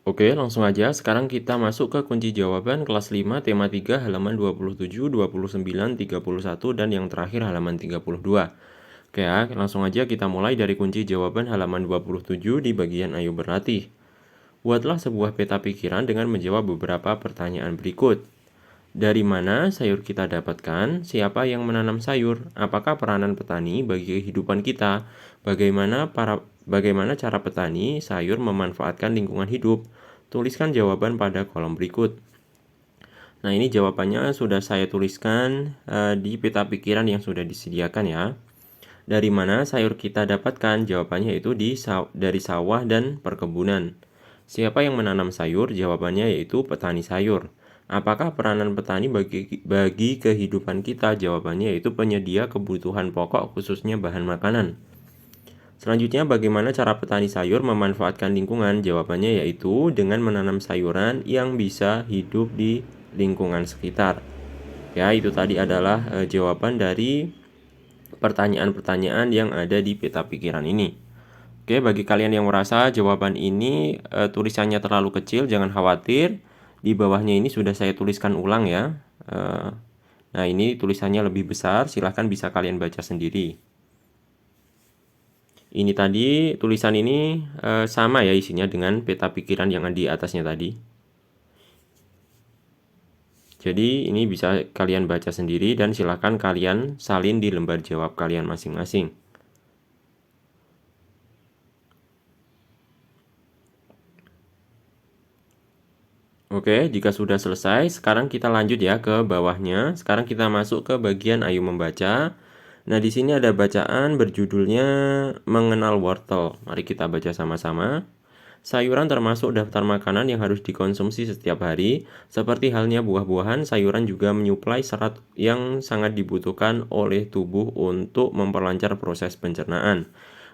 Oke, langsung aja. Sekarang kita masuk ke kunci jawaban kelas 5, tema 3, halaman 27, 29, 31, dan yang terakhir halaman 32. Oke ya, langsung aja kita mulai dari kunci jawaban halaman 27 di bagian ayo berlatih. Buatlah sebuah peta pikiran dengan menjawab beberapa pertanyaan berikut. Dari mana sayur kita dapatkan? Siapa yang menanam sayur? Apakah peranan petani bagi kehidupan kita? Bagaimana cara petani sayur memanfaatkan lingkungan hidup? Tuliskan jawaban pada kolom berikut. Nah, ini jawabannya sudah saya tuliskan di peta pikiran yang sudah disediakan ya. Dari mana sayur kita dapatkan? Jawabannya yaitu dari sawah dan perkebunan. Siapa yang menanam sayur? Jawabannya yaitu petani sayur. Apakah peranan petani bagi kehidupan kita? Jawabannya yaitu penyedia kebutuhan pokok khususnya bahan makanan. Selanjutnya, bagaimana cara petani sayur memanfaatkan lingkungan? Jawabannya yaitu dengan menanam sayuran yang bisa hidup di lingkungan sekitar. Ya, itu tadi adalah jawaban dari pertanyaan-pertanyaan yang ada di peta pikiran ini. Oke, bagi kalian yang merasa jawaban ini tulisannya terlalu kecil, jangan khawatir. Di bawahnya ini sudah saya tuliskan ulang ya. Nah, ini tulisannya lebih besar, silahkan bisa kalian baca sendiri. Ini tadi, tulisan ini sama ya isinya dengan peta pikiran yang ada di atasnya tadi. Jadi ini bisa kalian baca sendiri dan silahkan kalian salin di lembar jawab kalian masing-masing. Oke, jika sudah selesai, sekarang kita lanjut ya ke bawahnya. Sekarang kita masuk ke bagian ayo membaca. Nah, di sini ada bacaan berjudulnya Mengenal Wortel. Mari kita baca sama-sama. Sayuran termasuk daftar makanan yang harus dikonsumsi setiap hari. Seperti halnya buah-buahan, sayuran juga menyuplai serat yang sangat dibutuhkan oleh tubuh untuk memperlancar proses pencernaan.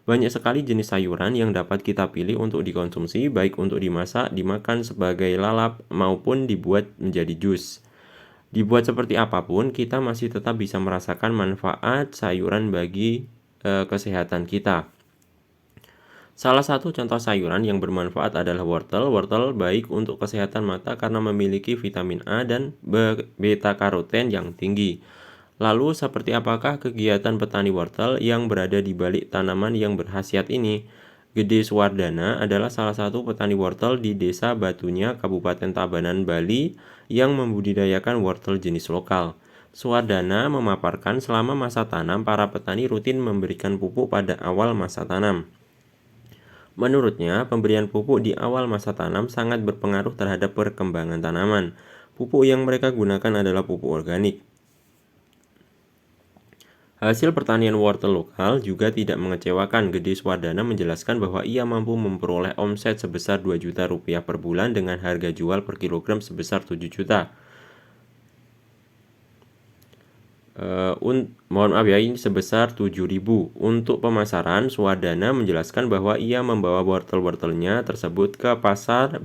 Banyak sekali jenis sayuran yang dapat kita pilih untuk dikonsumsi, baik untuk dimasak, dimakan sebagai lalap, maupun dibuat menjadi jus. Dibuat seperti apapun, kita masih tetap bisa merasakan manfaat sayuran bagi kesehatan kita. Salah satu contoh sayuran yang bermanfaat adalah wortel. Wortel baik untuk kesehatan mata karena memiliki vitamin A dan beta-karoten yang tinggi. Lalu, seperti apakah kegiatan petani wortel yang berada di balik tanaman yang berkhasiat ini? Gede Suwardana adalah salah satu petani wortel di Desa Batunya, Kabupaten Tabanan, Bali, yang membudidayakan wortel jenis lokal. Suwardana memaparkan selama masa tanam, para petani rutin memberikan pupuk pada awal masa tanam. Menurutnya, pemberian pupuk di awal masa tanam sangat berpengaruh terhadap perkembangan tanaman. Pupuk yang mereka gunakan adalah pupuk organik. Hasil pertanian wortel lokal juga tidak mengecewakan. Gede Swardana menjelaskan bahwa ia mampu memperoleh omset sebesar 2 juta rupiah per bulan dengan harga jual per kilogram sebesar 7 juta. Mohon maaf ya, ini sebesar 7.000. Untuk pemasaran, Swardana menjelaskan bahwa ia membawa wortel-wortelnya tersebut ke pasar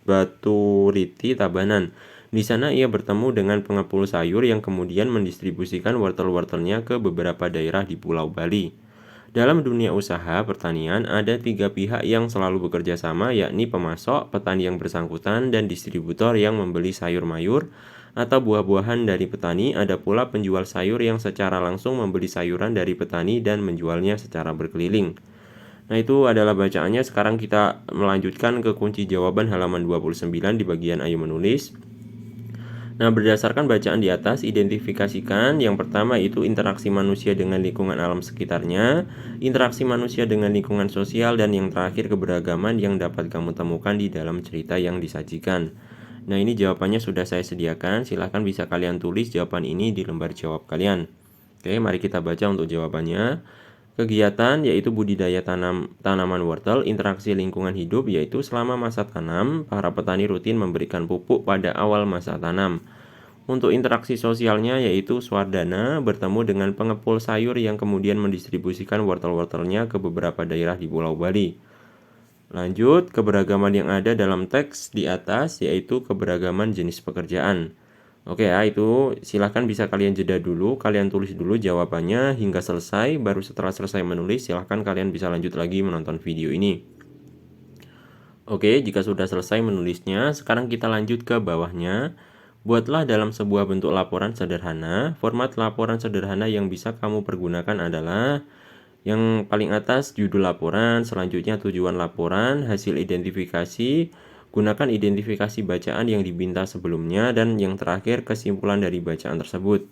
Baturiti Tabanan. Di sana ia bertemu dengan pengepul sayur yang kemudian mendistribusikan wortel-wortelnya ke beberapa daerah di Pulau Bali. Dalam dunia usaha pertanian, ada 3 pihak yang selalu bekerja sama, yakni pemasok, petani yang bersangkutan, dan distributor yang membeli sayur mayur atau buah-buahan dari petani. Ada pula penjual sayur yang secara langsung membeli sayuran dari petani dan menjualnya secara berkeliling. Nah, itu adalah bacaannya. Sekarang kita melanjutkan ke kunci jawaban halaman 29 di bagian ayo menulis. Nah, berdasarkan bacaan di atas, identifikasikan yang pertama itu interaksi manusia dengan lingkungan alam sekitarnya, interaksi manusia dengan lingkungan sosial, dan yang terakhir keberagaman yang dapat kamu temukan di dalam cerita yang disajikan. Nah, ini jawabannya sudah saya sediakan, silahkan bisa kalian tulis jawaban ini di lembar jawab kalian. Oke, mari kita baca untuk jawabannya. Kegiatan yaitu budidaya tanaman wortel, interaksi lingkungan hidup yaitu selama masa tanam, para petani rutin memberikan pupuk pada awal masa tanam. Untuk interaksi sosialnya yaitu Swardana bertemu dengan pengepul sayur yang kemudian mendistribusikan wortel-wortelnya ke beberapa daerah di Pulau Bali. Lanjut, keberagaman yang ada dalam teks di atas yaitu keberagaman jenis pekerjaan. Oke ya, itu silahkan bisa kalian jeda dulu, kalian tulis dulu jawabannya hingga selesai, baru setelah selesai menulis silahkan kalian bisa lanjut lagi menonton video ini. Oke, jika sudah selesai menulisnya, sekarang kita lanjut ke bawahnya. Buatlah dalam sebuah bentuk laporan sederhana. Format laporan sederhana yang bisa kamu pergunakan adalah yang paling atas judul laporan, selanjutnya tujuan laporan, hasil identifikasi, gunakan identifikasi bacaan yang diminta sebelumnya, dan yang terakhir kesimpulan dari bacaan tersebut.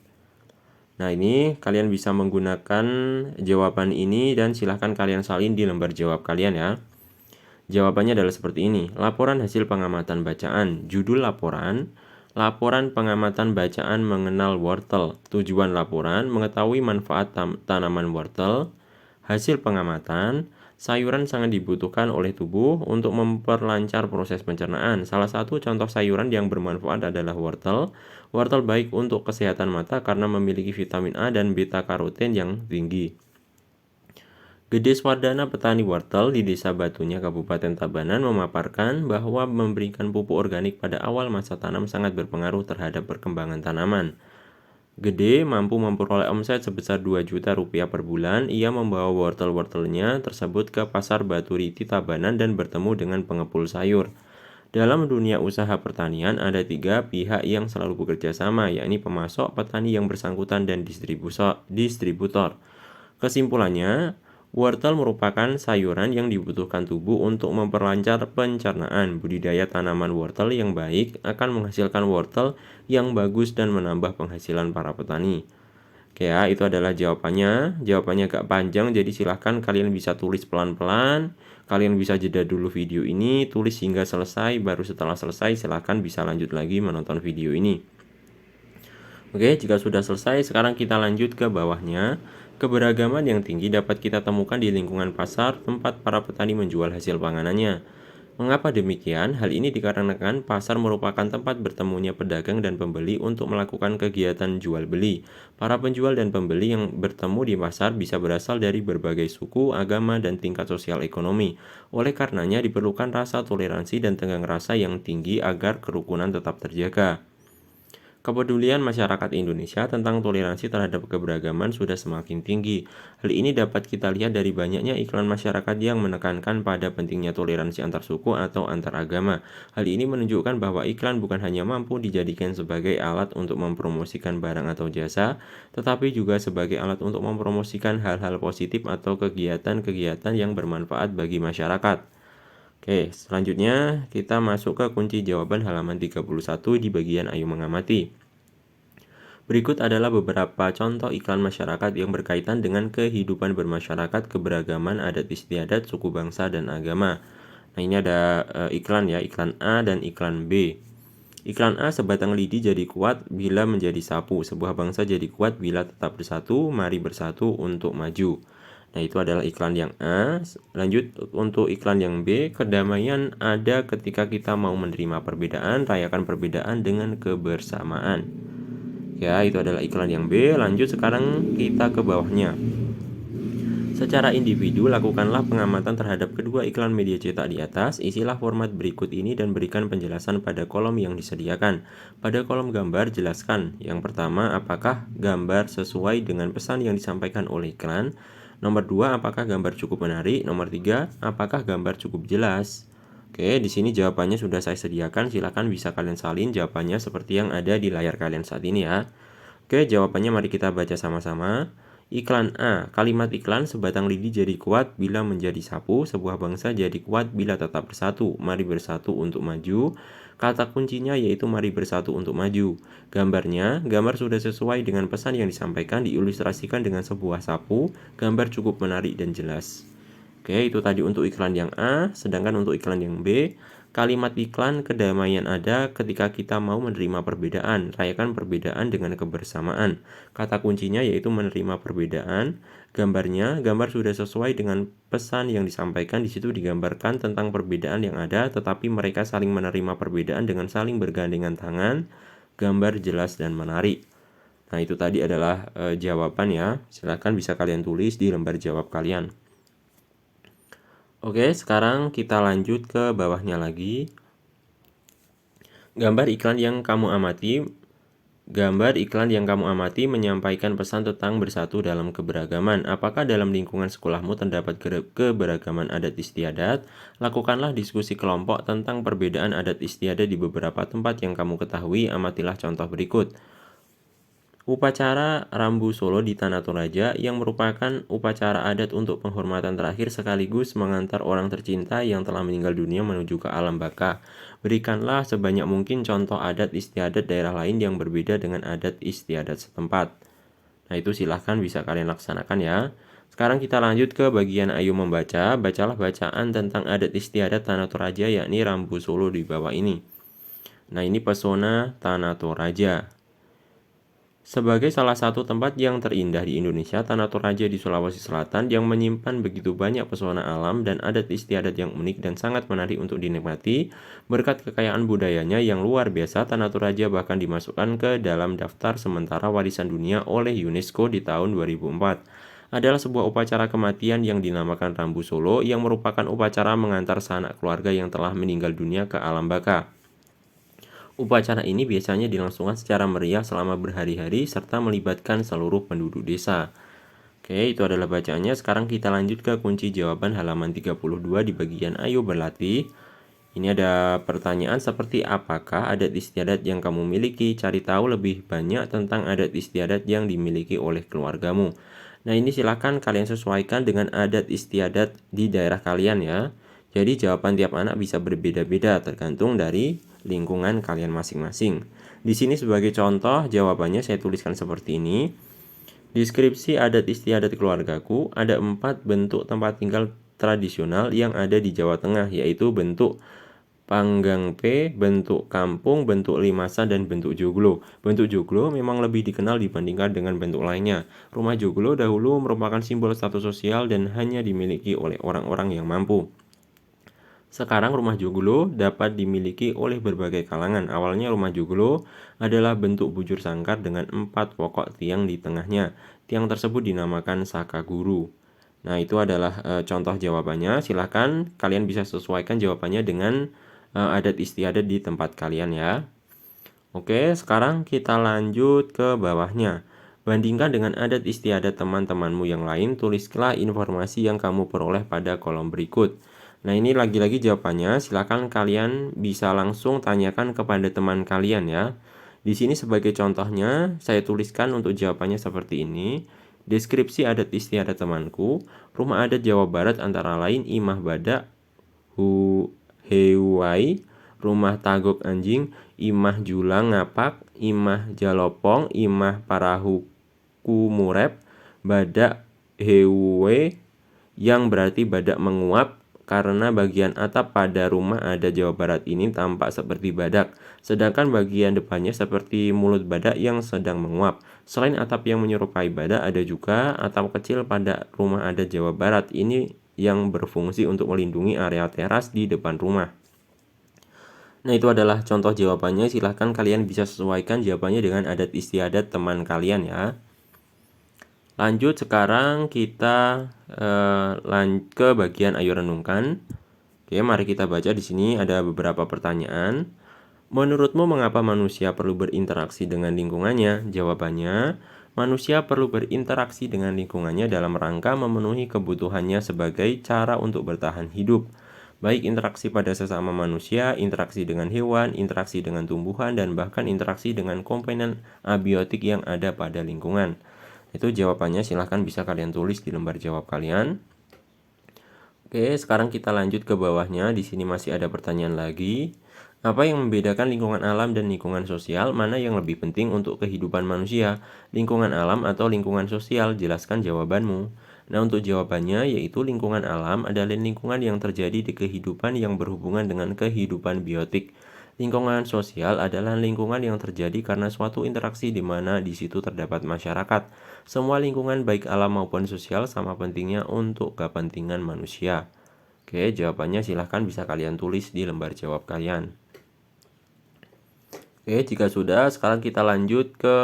Nah, ini kalian bisa menggunakan jawaban ini dan silahkan kalian salin di lembar jawab kalian ya. Jawabannya adalah seperti ini. Laporan hasil pengamatan bacaan. Judul laporan, laporan pengamatan bacaan mengenal wortel. Tujuan laporan, mengetahui manfaat tanaman wortel. Hasil pengamatan, sayuran sangat dibutuhkan oleh tubuh untuk memperlancar proses pencernaan. Salah satu contoh sayuran yang bermanfaat adalah wortel. Wortel baik untuk kesehatan mata karena memiliki vitamin A dan beta karoten yang tinggi. Gede Swardana, petani wortel di Desa Batunya, Kabupaten Tabanan, memaparkan bahwa memberikan pupuk organik pada awal masa tanam sangat berpengaruh terhadap perkembangan tanaman. Gede mampu memperoleh omset sebesar 2 juta rupiah per bulan. Ia membawa wortel-wortelnya tersebut ke pasar Batu Riti Tabanan dan bertemu dengan pengepul sayur. Dalam dunia usaha pertanian, ada 3 pihak yang selalu bekerja sama, yakni pemasok, petani yang bersangkutan, dan distributor. Kesimpulannya, wortel merupakan sayuran yang dibutuhkan tubuh untuk memperlancar pencernaan. Budidaya tanaman wortel yang baik akan menghasilkan wortel yang bagus dan menambah penghasilan para petani. Oke ya, itu adalah jawabannya. Jawabannya agak panjang, jadi silahkan kalian bisa tulis pelan-pelan. Kalian bisa jeda dulu video ini, tulis hingga selesai, baru setelah selesai silahkan bisa lanjut lagi menonton video ini. Oke, jika sudah selesai, sekarang kita lanjut ke bawahnya. Keberagaman yang tinggi dapat kita temukan di lingkungan pasar tempat para petani menjual hasil panganannya. Mengapa demikian? Hal ini dikarenakan pasar merupakan tempat bertemunya pedagang dan pembeli untuk melakukan kegiatan jual beli. Para penjual dan pembeli yang bertemu di pasar bisa berasal dari berbagai suku, agama, dan tingkat sosial ekonomi. Oleh karenanya diperlukan rasa toleransi dan tenggang rasa yang tinggi agar kerukunan tetap terjaga. Kepedulian masyarakat Indonesia tentang toleransi terhadap keberagaman sudah semakin tinggi. Hal ini dapat kita lihat dari banyaknya iklan masyarakat yang menekankan pada pentingnya toleransi antar suku atau antar agama. Hal ini menunjukkan bahwa iklan bukan hanya mampu dijadikan sebagai alat untuk mempromosikan barang atau jasa, tetapi juga sebagai alat untuk mempromosikan hal-hal positif atau kegiatan-kegiatan yang bermanfaat bagi masyarakat. Oke, selanjutnya kita masuk ke kunci jawaban halaman 31 di bagian Ayo Mengamati. Berikut adalah beberapa contoh iklan masyarakat yang berkaitan dengan kehidupan bermasyarakat, keberagaman adat istiadat, suku bangsa, dan agama. Nah, ini ada iklan ya, iklan A dan iklan B. Iklan A, sebatang lidi jadi kuat bila menjadi sapu, sebuah bangsa jadi kuat bila tetap bersatu, mari bersatu untuk maju. Nah, itu adalah iklan yang A. Lanjut untuk iklan yang B, kedamaian ada ketika kita mau menerima perbedaan, rayakan perbedaan dengan kebersamaan. Ya, itu adalah iklan yang B. Lanjut sekarang kita ke bawahnya. Secara individu, lakukanlah pengamatan terhadap kedua iklan media cetak di atas. Isilah format berikut ini dan berikan penjelasan pada kolom yang disediakan. Pada kolom gambar, jelaskan. Yang pertama, apakah gambar sesuai dengan pesan yang disampaikan oleh iklan? Nomor 2, apakah gambar cukup menarik? Nomor 3, apakah gambar cukup jelas? Oke, di sini jawabannya sudah saya sediakan. Silakan bisa kalian salin jawabannya seperti yang ada di layar kalian saat ini ya. Oke, jawabannya mari kita baca sama-sama. Iklan A, kalimat iklan sebatang lidi jadi kuat bila menjadi sapu, sebuah bangsa jadi kuat bila tetap bersatu, mari bersatu untuk maju. Kata kuncinya yaitu mari bersatu untuk maju. Gambarnya, gambar sudah sesuai dengan pesan yang disampaikan, diilustrasikan dengan sebuah sapu, gambar cukup menarik dan jelas. Oke, itu tadi untuk iklan yang A, sedangkan untuk iklan yang B, kalimat iklan kedamaian ada ketika kita mau menerima perbedaan, rayakan perbedaan dengan kebersamaan. Kata kuncinya yaitu menerima perbedaan. Gambarnya, gambar sudah sesuai dengan pesan yang disampaikan. Di situ digambarkan tentang perbedaan yang ada, tetapi mereka saling menerima perbedaan dengan saling bergandengan tangan. Gambar jelas dan menarik. Nah, itu tadi adalah jawaban ya. Silahkan bisa kalian tulis di lembar jawab kalian. Oke, sekarang kita lanjut ke bawahnya lagi. Gambar iklan yang kamu amati Gambar iklan yang kamu amati menyampaikan pesan tentang bersatu dalam keberagaman. Apakah dalam lingkungan sekolahmu terdapat keberagaman adat istiadat? Lakukanlah diskusi kelompok tentang perbedaan adat istiadat di beberapa tempat yang kamu ketahui. Amatilah contoh berikut. Upacara Rambu Solo di Tanah Toraja yang merupakan upacara adat untuk penghormatan terakhir sekaligus mengantar orang tercinta yang telah meninggal dunia menuju ke alam baka. Berikanlah sebanyak mungkin contoh adat istiadat daerah lain yang berbeda dengan adat istiadat setempat. Nah, itu silahkan bisa kalian laksanakan ya. Sekarang kita lanjut ke bagian ayo membaca. Bacalah bacaan tentang adat istiadat Tanah Toraja yakni Rambu Solo di bawah ini. Nah, ini pesona Tanah Toraja. Sebagai salah satu tempat yang terindah di Indonesia, Tanah Toraja di Sulawesi Selatan yang menyimpan begitu banyak pesona alam dan adat istiadat yang unik dan sangat menarik untuk dinikmati. Berkat kekayaan budayanya yang luar biasa, Tanah Toraja bahkan dimasukkan ke dalam daftar sementara warisan dunia oleh UNESCO di tahun 2004. Adalah sebuah upacara kematian yang dinamakan Rambu Solo yang merupakan upacara mengantar sanak keluarga yang telah meninggal dunia ke alam baka. Upacara ini biasanya dilangsungkan secara meriah selama berhari-hari serta melibatkan seluruh penduduk desa. Oke, itu adalah bacaannya. Sekarang kita lanjut ke kunci jawaban halaman 32 di bagian Ayo Berlatih. Ini ada pertanyaan seperti apakah adat istiadat yang kamu miliki? Cari tahu lebih banyak tentang adat istiadat yang dimiliki oleh keluargamu. Nah, ini silakan kalian sesuaikan dengan adat istiadat di daerah kalian ya. Jadi jawaban tiap anak bisa berbeda-beda tergantung dari lingkungan kalian masing-masing. Di sini sebagai contoh jawabannya saya tuliskan seperti ini. Deskripsi adat istiadat keluargaku, ada 4 bentuk tempat tinggal tradisional yang ada di Jawa Tengah, yaitu bentuk panggang P, bentuk kampung, bentuk limasan, dan bentuk joglo. Bentuk joglo memang lebih dikenal dibandingkan dengan bentuk lainnya. Rumah joglo dahulu merupakan simbol status sosial dan hanya dimiliki oleh orang-orang yang mampu. Sekarang rumah joglo dapat dimiliki oleh berbagai kalangan. Awalnya rumah joglo adalah bentuk bujur sangkar dengan 4 pokok tiang di tengahnya. Tiang tersebut dinamakan saka guru. Nah, itu adalah contoh jawabannya. Silahkan kalian bisa sesuaikan jawabannya dengan adat istiadat di tempat kalian ya. Oke, sekarang kita lanjut ke bawahnya. Bandingkan dengan adat istiadat teman-temanmu yang lain, tulislah informasi yang kamu peroleh pada kolom berikut. Nah, ini lagi-lagi jawabannya, silakan kalian bisa langsung tanyakan kepada teman kalian ya. Di sini sebagai contohnya, saya tuliskan untuk jawabannya seperti ini. Deskripsi adat istiadat temanku, rumah adat Jawa Barat antara lain Imah Badak, Hewai, Rumah Tagok Anjing, Imah Julang Ngapak, Imah Jalopong, Imah Parahu Kumurep, Badak Hewe yang berarti badak menguap karena bagian atap pada rumah adat Jawa Barat ini tampak seperti badak, sedangkan bagian depannya seperti mulut badak yang sedang menguap. Selain atap yang menyerupai badak, ada juga atap kecil pada rumah adat Jawa Barat ini yang berfungsi untuk melindungi area teras di depan rumah. Nah, itu adalah contoh jawabannya. Silahkan kalian bisa sesuaikan jawabannya dengan adat istiadat teman kalian ya. Lanjut sekarang kita ke bagian ayo renungkan. Oke, mari kita baca di sini ada beberapa pertanyaan. Menurutmu mengapa manusia perlu berinteraksi dengan lingkungannya? Jawabannya, manusia perlu berinteraksi dengan lingkungannya dalam rangka memenuhi kebutuhannya sebagai cara untuk bertahan hidup. Baik interaksi pada sesama manusia, interaksi dengan hewan, interaksi dengan tumbuhan, dan bahkan interaksi dengan komponen abiotik yang ada pada lingkungan. Itu jawabannya, silahkan bisa kalian tulis di lembar jawab kalian. Oke, sekarang kita lanjut ke bawahnya. Di sini masih ada pertanyaan lagi. Apa yang membedakan lingkungan alam dan lingkungan sosial? Mana yang lebih penting untuk kehidupan manusia? Lingkungan alam atau lingkungan sosial? Jelaskan jawabanmu. Nah, untuk jawabannya yaitu lingkungan alam adalah lingkungan yang terjadi di kehidupan yang berhubungan dengan kehidupan biotik. Lingkungan sosial adalah lingkungan yang terjadi karena suatu interaksi di mana di situ terdapat masyarakat. Semua lingkungan baik alam maupun sosial sama pentingnya untuk kepentingan manusia. Oke, jawabannya silahkan bisa kalian tulis di lembar jawab kalian. Oke, jika sudah, sekarang kita lanjut ke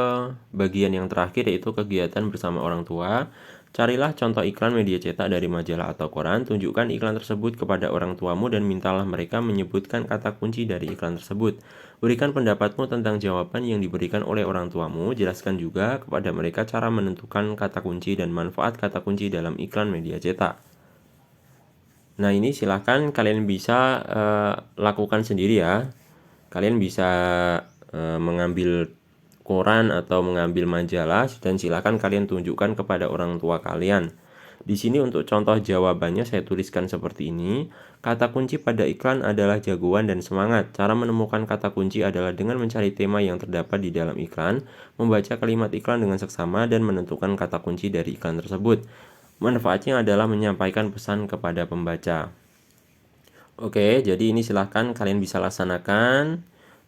bagian yang terakhir yaitu kegiatan bersama orang tua. Carilah contoh iklan media cetak dari majalah atau koran, tunjukkan iklan tersebut kepada orang tuamu dan mintalah mereka menyebutkan kata kunci dari iklan tersebut. Berikan pendapatmu tentang jawaban yang diberikan oleh orang tuamu, jelaskan juga kepada mereka cara menentukan kata kunci dan manfaat kata kunci dalam iklan media cetak. Nah, ini silahkan kalian bisa lakukan sendiri ya. Kalian bisa mengambil koran atau mengambil majalah dan silahkan kalian tunjukkan kepada orang tua kalian. Di sini untuk contoh jawabannya saya tuliskan seperti ini. Kata kunci pada iklan adalah jagoan dan semangat. Cara menemukan kata kunci adalah dengan mencari tema yang terdapat di dalam iklan, membaca kalimat iklan dengan seksama dan menentukan kata kunci dari iklan tersebut. Manfaatnya adalah menyampaikan pesan kepada pembaca. Oke, jadi ini silahkan kalian bisa laksanakan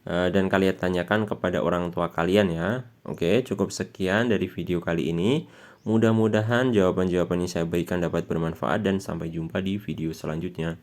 dan kalian tanyakan kepada orang tua kalian ya. Oke, cukup sekian dari video kali ini. Mudah-mudahan jawaban-jawaban yang saya berikan dapat bermanfaat dan sampai jumpa di video selanjutnya.